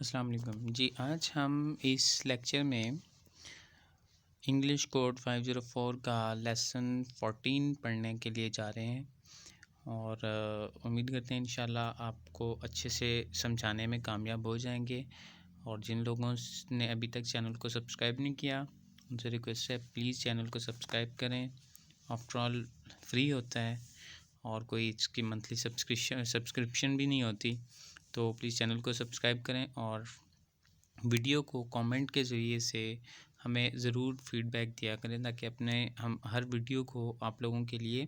अस्सलाम वालेकुम जी। आज हम इस लेक्चर में इंग्लिश कोड 504 का लेसन 14 पढ़ने के लिए जा रहे हैं और उम्मीद करते हैं इंशाल्लाह आपको अच्छे से समझाने में कामयाब हो जाएंगे। और जिन लोगों ने अभी तक चैनल को सब्सक्राइब नहीं किया उनसे रिक्वेस्ट है प्लीज़ चैनल को सब्सक्राइब करें। आफ्टर ऑल फ्री होता है और कोई इसकी मंथली सब्सक्रिप्शन भी नहीं होती, तो प्लीज़ चैनल को सब्सक्राइब करें और वीडियो को कमेंट के ज़रिए से हमें ज़रूर फीडबैक दिया करें ताकि हम हर वीडियो को आप लोगों के लिए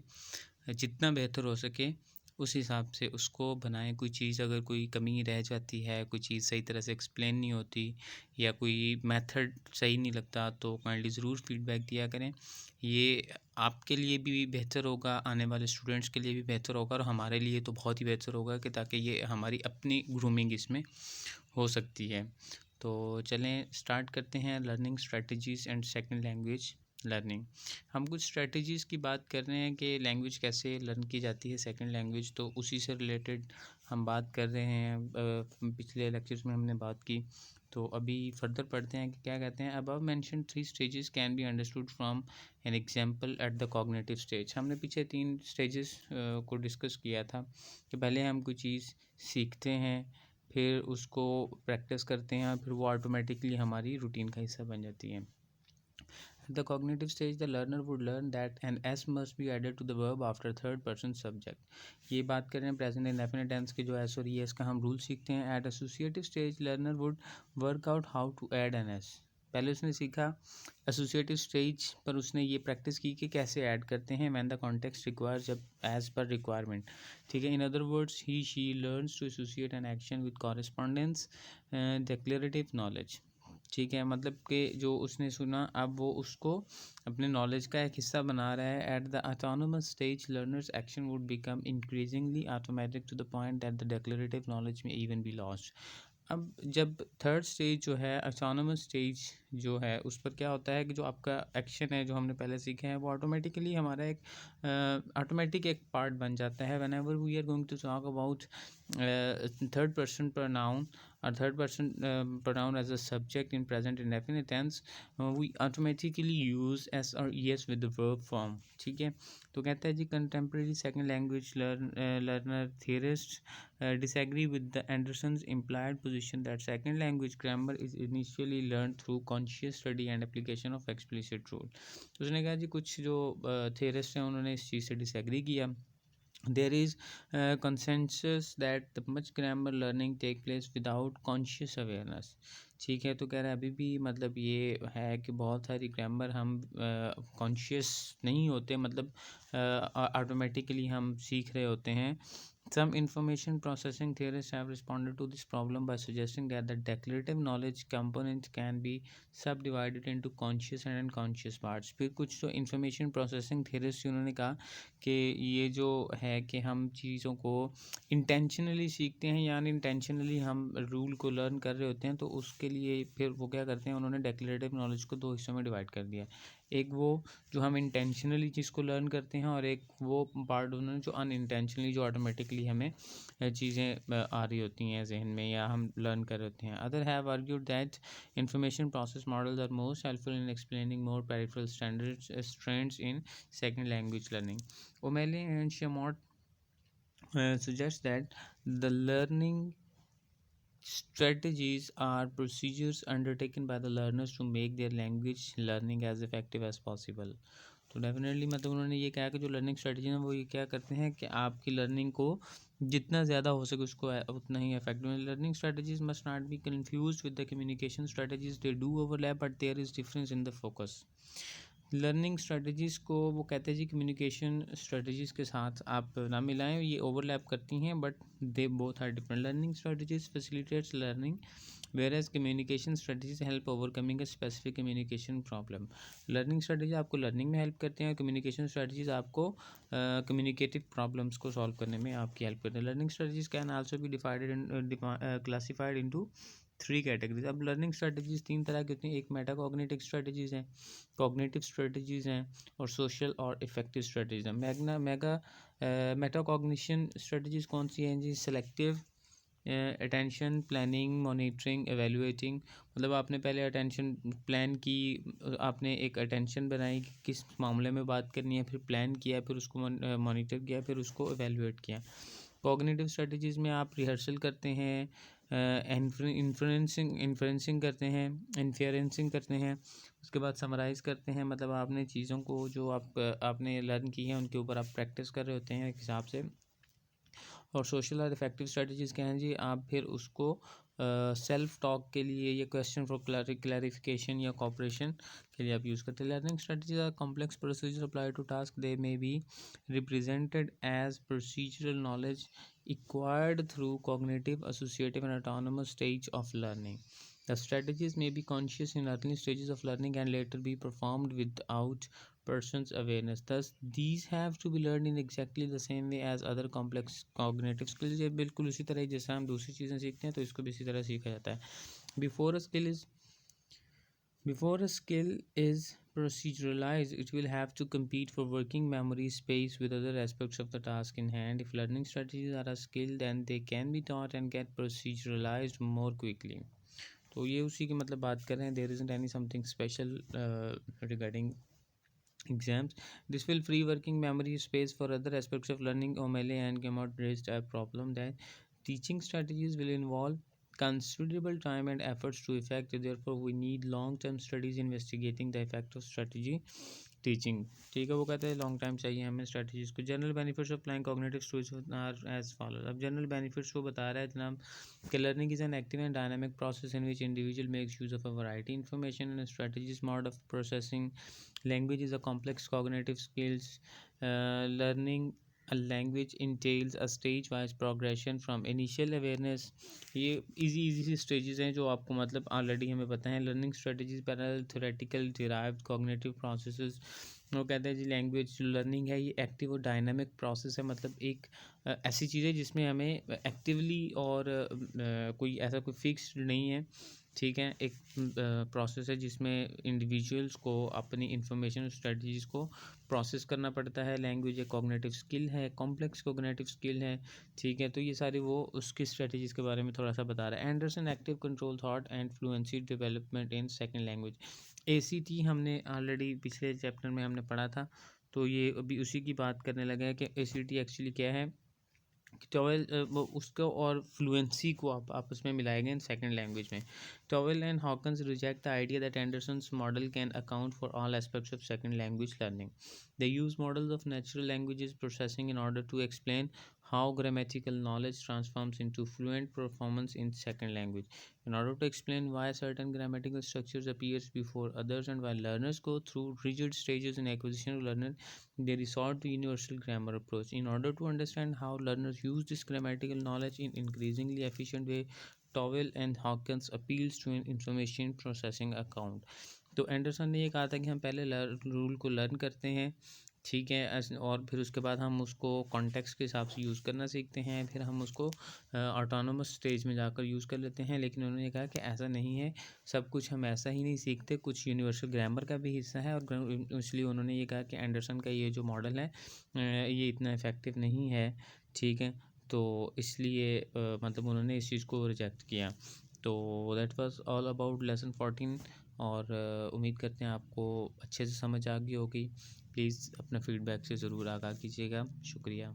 जितना बेहतर हो सके उस हिसाब से उसको बनाएं। कोई चीज़ अगर कोई कमी रह जाती है, कोई चीज़ सही तरह से एक्सप्लेन नहीं होती या कोई मेथड सही नहीं लगता तो काइंडली ज़रूर फीडबैक दिया करें। ये आपके लिए भी बेहतर होगा, आने वाले स्टूडेंट्स के लिए भी बेहतर होगा और हमारे लिए तो बहुत ही बेहतर होगा कि ताकि ये हमारी अपनी ग्रूमिंग इसमें हो सकती है। तो चलें स्टार्ट करते हैं। Learning strategies and second language learning. हम कुछ स्ट्रेटजीज़ की बात कर रहे हैं कि लैंग्वेज कैसे लर्न की जाती है सेकंड लैंग्वेज, तो उसी से रिलेटेड हम बात कर रहे हैं। पिछले लेक्चर्स में हमने बात की, तो अभी फर्दर पढ़ते हैं कि क्या कहते हैं। Above mention 3 stages can be understood from an example at the cognitive stage. हमने पीछे 3 स्टेजेस को डिस्कस किया था कि पहले हम कोई चीज़ सीखते हैं, फिर उसको प्रैक्टिस करते हैं, फिर वो ऑटोमेटिकली हमारी रूटीन का हिस्सा बन जाती है। At the cognitive stage, the learner would learn that an s must be added to the verb after third person subject। ये बात कर रहे हैं प्रेजेंट इंडेफिनिट टेंस के जो एस और एस का हम रूल सीखते हैं। At associative stage learner would work out how to add an S. पहले उसने सीखा एसोसिएटिव स्टेज पर, उसने ये प्रैक्टिस की कि कैसे ऐड करते हैं व्हेन द कॉन्टेक्स्ट रिक्वायर, जब एज पर रिक्वायरमेंट। ठीक है, in other words he she learns to associate an action with correspondence declarative knowledge. ठीक है, मतलब कि जो उसने सुना अब वो उसको अपने नॉलेज का एक हिस्सा बना रहा है। At the autonomous stage learners action would become increasingly automatic to the point that the declarative knowledge may even be lost. अब जब थर्ड स्टेज जो है ऑटोनोमस स्टेज जो है, उस पर क्या होता है कि जो आपका एक्शन है जो हमने पहले सीखे हैं वो ऑटोमेटिकली हमारा एक ऑटोमेटिक एक पार्ट बन जाता है। Whenever we are going to talk about third person pronoun or third person pronoun as a subject in present indefinite tense, we automatically use s or es with the verb form। ठीक है, तो कहता है जी contemporary second language learner theorist disagree with the Anderson's implied position that second language grammar is initially learned through conscious study and application of explicit rule। उसने कहा जी कुछ जो थियरिस्ट हैं उन्होंने इस चीज़ से डिसएग्री किया। There is consensus that the much grammar learning take place without conscious awareness। ठीक है, तो कह रहा है अभी भी मतलब ये है कि बहुत सारी ग्रामर हम कॉन्शियस नहीं होते, मतलब ऑटोमेटिकली हम सीख रहे होते हैं। Some information processing theorists have responded to this problem by suggesting that the declarative knowledge component can be subdivided into conscious and unconscious parts। फिर कुछ तो information processing theorists उन्होंने कहा कि ये जो है कि हम चीज़ों को इंटेंशनली सीखते हैं या अनइंटेंशनली हम रूल को लर्न कर रहे होते हैं, तो उसके लिए फिर वो क्या करते हैं, उन्होंने डेक्लेरेटिव नॉलेज को 2 हिस्सों में डिवाइड कर दिया। एक वो जो हम इंटेंशनली जिसको लर्न करते हैं और एक वो पार्ट उन्होंने जो अनइंटेंशनली जो ऑटोमेटिकली हमें चीज़ें आ रही होती हैं जहन में या हम लर्न कर रहे होते हैं। Other have argued that information process models are most helpful in explaining more peripheral strands in second language learning. O'Malley and Chamot suggest that the learning strategies are procedures undertaken by the learners to make their language learning as effective as possible। तो definitely मतलब उन्होंने ये कहा कि जो learning strategy है वो ये क्या करते हैं कि आपकी लर्निंग को जितना ज़्यादा हो सके उसको उतना ही effective. Learning strategies must not be confuse with the communication strategies, they do overlap but there is difference in the focus. Learning strategies को वो कहते हैं जी कम्युनिकेशन स्ट्रेटजीज़ के साथ आप ना मिलाएं, ये ओवरलैप करती हैं but they both are different. Learning strategies facilitates learning whereas communication strategies help overcoming a specific communication problem। Learning strategy आपको लर्निंग में हेल्प करते हैं, कम्युनिकेशन स्ट्रेटजीज आपको कम्युनिकेटिव प्रॉब्लम्स को सॉल्व करने में आपकी हेल्प करते हैं। Learning strategies can also be classified into 3 categories. अब लर्निंग स्ट्रेटजीज 3 तरह की होती हैं, एक मेटा कॉग्निटिव स्ट्रेटजीज हैं, कॉग्निटिव स्ट्रेटजीज हैं और सोशल और इफेक्टिव स्ट्रेटजीज हैं। मेटा कॉग्निशन स्ट्रेटजीज कौन सी हैं जी? Selective, attention, planning, monitoring, evaluating. मतलब आपने पहले अटेंशन प्लान की, आपने एक अटेंशन बनाई कि किस मामले में बात करनी है, फिर प्लान किया, फिर उसको मॉनिटर किया, फिर उसको एवेलुएट किया। कॉग्निटिव स्ट्रेटजीज़ में आप रिहर्सल करते हैं, इन्फ्लुएंसिंग करते हैं, इन्फेरेंसिंग करते हैं, उसके बाद समराइज़ करते हैं। मतलब आपने चीज़ों को जो आपने लर्न की है उनके ऊपर आप प्रैक्टिस कर रहे होते हैं एक हिसाब से। और सोशल और इफेक्टिव स्ट्रेटजीज़ क्या हैं जी, आप फिर उसको सेल्फ टॉक के लिए या क्वेश्चन फॉर क्लैरिफिकेशन या कॉपरेशन के लिए आप यूज़ करते हैं। Learning strategies are complex procedure apply to task, they may be represented as procedural knowledge acquired through cognitive, associative and autonomous stage of learning. The strategies may be conscious in early stages of learning and later be performed without person's awareness. Thus, these have to be learned in exactly the same way as other complex cognitive skills. ये बिल्कुल उसी तरह जैसे हम दूसरी चीज़ें सीखते हैं तो इसको भी इसी तरह सीखा जाता है। Before a skill is proceduralized, it will have to compete for working memory space with other aspects of the task in hand. If learning strategies are a skill, then they can be taught and get proceduralized more quickly. तो ये उसी की मतलब बात कर रहे हैं, there isn't any something special regarding exams. This will free working memory space for other aspects of learning. O'Malley and Gemot raised a problem that teaching strategies will involve considerable time and efforts to effect. Therefore, we need long-term studies investigating the effect of strategy teaching. ठीक है, वो कहते हैं long time चाहिए हमें strategies को। General benefits of applying cognitive tools are as follows. अब general benefits को बता रहा है जनाब कि learning is an active and dynamic process in which individual makes use of a variety information and strategies mode of processing. Language is a complex cognitive skills. लर्निंग a language entails a stage-wise progression from initial awareness. ये easy सी stages हैं जो आपको मतलब already हमें पता है। Learning strategies parallel theoretical derived cognitive processes. वो कहते हैं जी लैंग्वेज जो लर्निंग है ये एक्टिव और डायनामिक प्रोसेस है। मतलब एक ऐसी चीज़ है जिसमें हमें एक्टिवली और कोई ऐसा कोई फिक्स्ड नहीं है, ठीक है। एक प्रोसेस है जिसमें इंडिविजुअल्स को अपनी इंफॉर्मेशन स्ट्रेटजीज़ को प्रोसेस करना पड़ता है। लैंग्वेज एक कॉग्निटिव स्किल है, कॉम्प्लेक्स कॉग्निटिव स्किल है, ठीक है। तो ये सारी वो उसकी स्ट्रेटजीज़ के बारे में थोड़ा सा बता रहा है। Anderson active control thought and fluency development in second language. ACT हमने ऑलरेडी पिछले चैप्टर में हमने पढ़ा था, तो ये अभी उसी की बात करने लगे हैं कि ACT एक्चुअली क्या है। टॉवेल उसको और फ्लुएंसी को आप आपस में मिलाएंगे इन सेकंड लैंग्वेज में। Towell and Hawkins reject the idea that Anderson's model can account for all aspects of second language learning. They use models of natural languages processing in order to explain how grammatical knowledge transforms into fluent performance in second language. In order to explain why certain grammatical structures appears before others and why learners go through rigid stages in acquisition of learner, they resort to universal grammar approach. In order to understand how learners use this grammatical knowledge in increasingly efficient way, Towell and Hawkins appeals to an information processing account. तो Anderson ने ये कहा था कि हम पहले rule को learn करते हैं, ठीक है, और फिर उसके बाद हम उसको कॉन्टेक्स्ट के हिसाब से यूज़ करना सीखते हैं, फिर हम उसको ऑटोनोमस स्टेज में जाकर यूज़ कर लेते हैं। लेकिन उन्होंने कहा कि ऐसा नहीं है, सब कुछ हम ऐसा ही नहीं सीखते, कुछ यूनिवर्सल ग्रामर का भी हिस्सा है। और इसलिए उन्होंने ये कहा कि एंडरसन का ये जो मॉडल है ये इतना इफ़ेक्टिव नहीं है, ठीक है। तो इसलिए मतलब उन्होंने इस चीज़ को रिजेक्ट किया। तो that was all about lesson 14। और उम्मीद करते हैं आपको अच्छे से समझ आ गई होगी। प्लीज़ अपना फीडबैक से ज़रूर आगाह कीजिएगा। शुक्रिया।